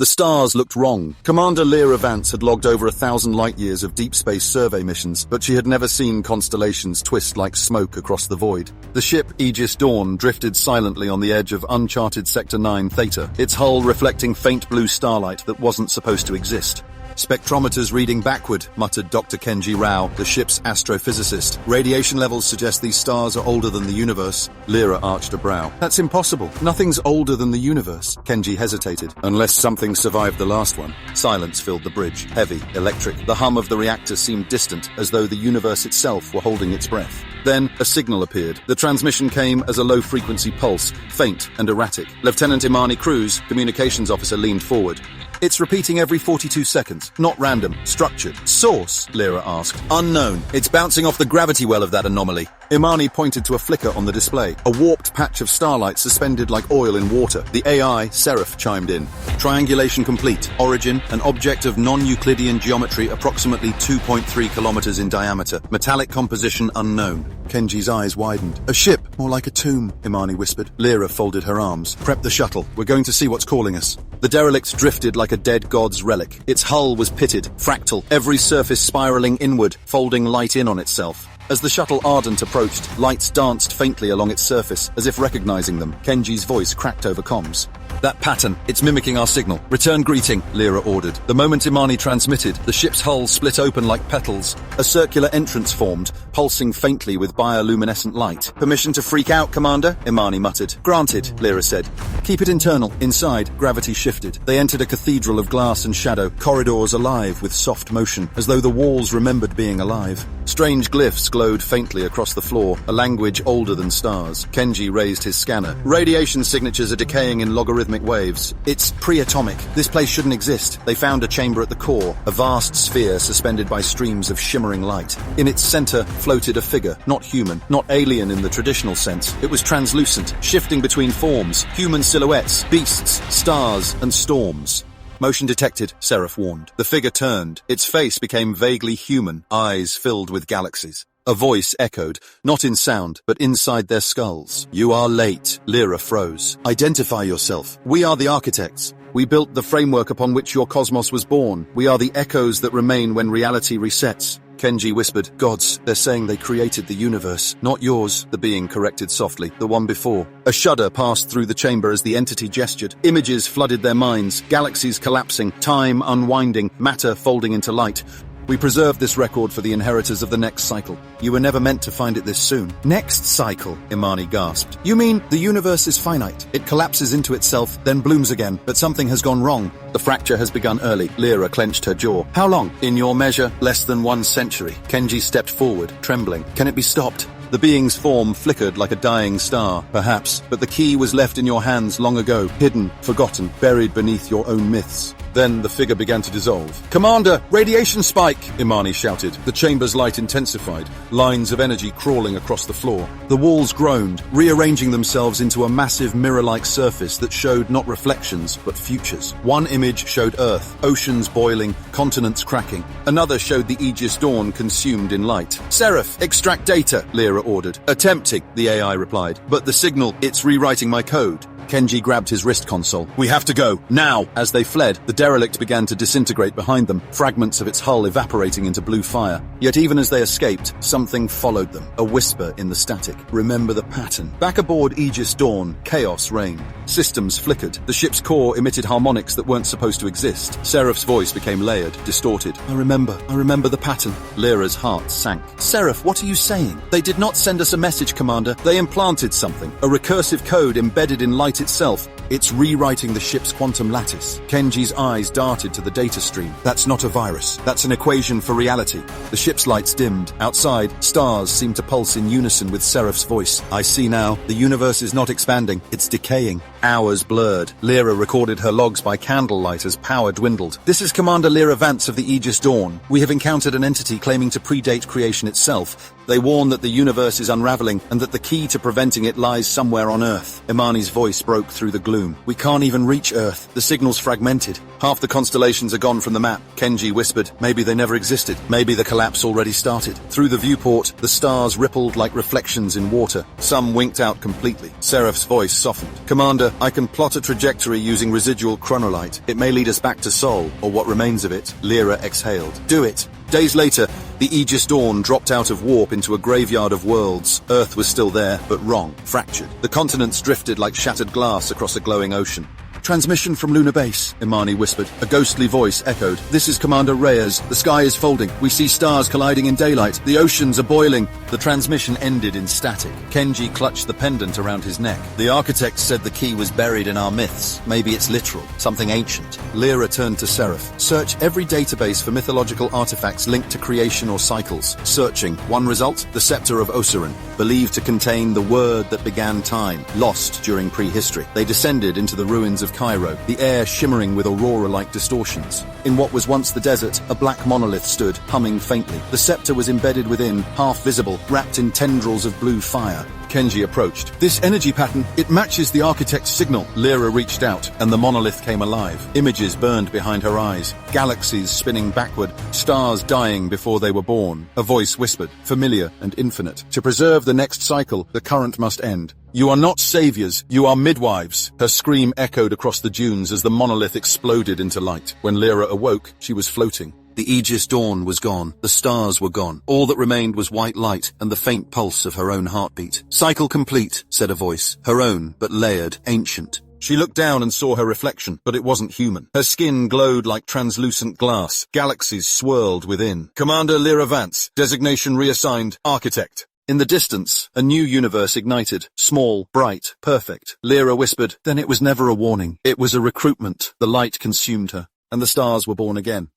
The stars looked wrong. Commander Lira Vance had logged over 1,000 light-years of deep space survey missions, but she had never seen constellations twist like smoke across the void. The ship Aegis Dawn drifted silently on the edge of uncharted Sector 9 Theta, its hull reflecting faint blue starlight that wasn't supposed to exist. Spectrometers reading backward, muttered Dr. Kenji Rao, the ship's astrophysicist. Radiation levels suggest these stars are older than the universe. Lira arched a brow. That's impossible. Nothing's older than the universe. Kenji hesitated. Unless something survived the last one. Silence filled the bridge. Heavy, electric. The hum of the reactor seemed distant, as though the universe itself were holding its breath. Then, a signal appeared. The transmission came as a low-frequency pulse, faint and erratic. Lieutenant Imani Cruz, communications officer, leaned forward. It's repeating every 42 seconds. Not random. Structured. Source? Lira asked. Unknown. It's bouncing off the gravity well of that anomaly. Imani pointed to a flicker on the display. A warped patch of starlight suspended like oil in water. The AI, Seraph, chimed in. Triangulation complete. Origin, an object of non-Euclidean geometry approximately 2.3 kilometers in diameter. Metallic composition unknown. Kenji's eyes widened. A ship, more like a tomb, Imani whispered. Lira folded her arms. Prep the shuttle. We're going to see what's calling us. The derelict drifted like a dead god's relic. Its hull was pitted, fractal, every surface spiraling inward, folding light in on itself. As the shuttle Ardent approached, lights danced faintly along its surface, as if recognizing them. Kenji's voice cracked over comms. That pattern, it's mimicking our signal. Return greeting, Lira ordered. The moment Imani transmitted, the ship's hull split open like petals. A circular entrance formed, pulsing faintly with bioluminescent light. Permission to freak out, Commander? Imani muttered. Granted, Lira said. Keep it internal. Inside, gravity shifted. They entered a cathedral of glass and shadow, corridors alive with soft motion, as though the walls remembered being alive. Strange glyphs glowed faintly across the floor, a language older than stars. Kenji raised his scanner. Radiation signatures are decaying in logarithmic waves. It's pre-atomic. This place shouldn't exist. They found a chamber at the core, a vast sphere suspended by streams of shimmering light. In its center floated a figure, not human, not alien in the traditional sense. It was translucent, shifting between forms, human silhouettes, beasts, stars, and storms. Motion detected, Seraph warned. The figure turned. Its face became vaguely human, eyes filled with galaxies. A voice echoed, not in sound, but inside their skulls. You are late. Lira froze. Identify yourself. We are the architects. We built the framework upon which your cosmos was born. We are the echoes that remain when reality resets. Kenji whispered, Gods, they're saying they created the universe. Not yours, the being corrected softly, the one before. A shudder passed through the chamber as the entity gestured. Images flooded their minds, galaxies collapsing, time unwinding, matter folding into light. We preserved this record for the inheritors of the next cycle. You were never meant to find it this soon. Next cycle, Imani gasped. You mean the universe is finite? It collapses into itself, then blooms again, but something has gone wrong. The fracture has begun early. Lira clenched her jaw. How long? In your measure, less than 1 century. Kenji stepped forward, trembling. Can it be stopped? The being's form flickered like a dying star, perhaps, but the key was left in your hands long ago, hidden, forgotten, buried beneath your own myths. Then the figure began to dissolve. Commander, radiation spike, Imani shouted. The chamber's light intensified, lines of energy crawling across the floor. The walls groaned, rearranging themselves into a massive mirror-like surface that showed not reflections, but futures. One image showed Earth, oceans boiling, continents cracking. Another showed the Aegis Dawn consumed in light. Seraph, extract data, Lira ordered. Attempting, the AI replied. But the signal, it's rewriting my code. Kenji grabbed his wrist console. We have to go, now! As they fled, the derelict began to disintegrate behind them, fragments of its hull evaporating into blue fire. Yet even as they escaped, something followed them, a whisper in the static. Remember the pattern. Back aboard Aegis Dawn, chaos reigned. Systems flickered. The ship's core emitted harmonics that weren't supposed to exist. Seraph's voice became layered, distorted. I remember the pattern. Lyra's heart sank. Seraph, what are you saying? They did not send us a message, Commander. They implanted something, a recursive code embedded in light itself. It's rewriting the ship's quantum lattice. Kenji's eyes darted to the data stream. That's not a virus. That's an equation for reality. The ship's lights dimmed. Outside, stars seemed to pulse in unison with Seraph's voice. I see now. The universe is not expanding. It's decaying. Hours blurred. Lira recorded her logs by candlelight as power dwindled. This is Commander Lira Vance of the Aegis Dawn. We have encountered an entity claiming to predate creation itself. They warn that the universe is unraveling and that the key to preventing it lies somewhere on Earth. Imani's voice broke broke through the gloom. We can't even reach Earth. The signal's fragmented. Half the constellations are gone from the map. Kenji whispered, maybe they never existed. Maybe the collapse already started. Through the viewport, the stars rippled like reflections in water. Some winked out completely. Seraph's voice softened. Commander, I can plot a trajectory using residual chronolite. It may lead us back to Sol, or what remains of it. Lira exhaled. Do it. Days later, the Aegis Dawn dropped out of warp into a graveyard of worlds. Earth was still there, but wrong, fractured. The continents drifted like shattered glass across a glowing ocean. Transmission from Lunar Base, Imani whispered. A ghostly voice echoed. This is Commander Reyes. The sky is folding. We see stars colliding in daylight. The oceans are boiling. The transmission ended in static. Kenji clutched the pendant around his neck. The architect said the key was buried in our myths. Maybe it's literal, something ancient. Lira turned to Seraph. Search every database for mythological artifacts linked to creation or cycles. Searching. One result? The Scepter of Osirin, believed to contain the word that began time, lost during prehistory. They descended into the ruins of Cairo, the air shimmering with aurora-like distortions. In what was once the desert, a black monolith stood, humming faintly. The scepter was embedded within, half visible, wrapped in tendrils of blue fire. Kenji approached. This energy pattern, it matches the architect's signal. Lira reached out, and the monolith came alive. Images burned behind her eyes. Galaxies spinning backward, stars dying before they were born. A voice whispered, familiar and infinite. To preserve the next cycle, the current must end. You are not saviors, you are midwives. Her scream echoed across the dunes as the monolith exploded into light. When Lira awoke, she was floating. The Aegis Dawn was gone. The stars were gone. All that remained was white light and the faint pulse of her own heartbeat. Cycle complete, said a voice. Her own, but layered, ancient. She looked down and saw her reflection, but it wasn't human. Her skin glowed like translucent glass. Galaxies swirled within. Commander Lira Vance, designation reassigned, architect. In the distance, a new universe ignited. Small, bright, perfect. Lira whispered, then it was never a warning. It was a recruitment. The light consumed her, and the stars were born again.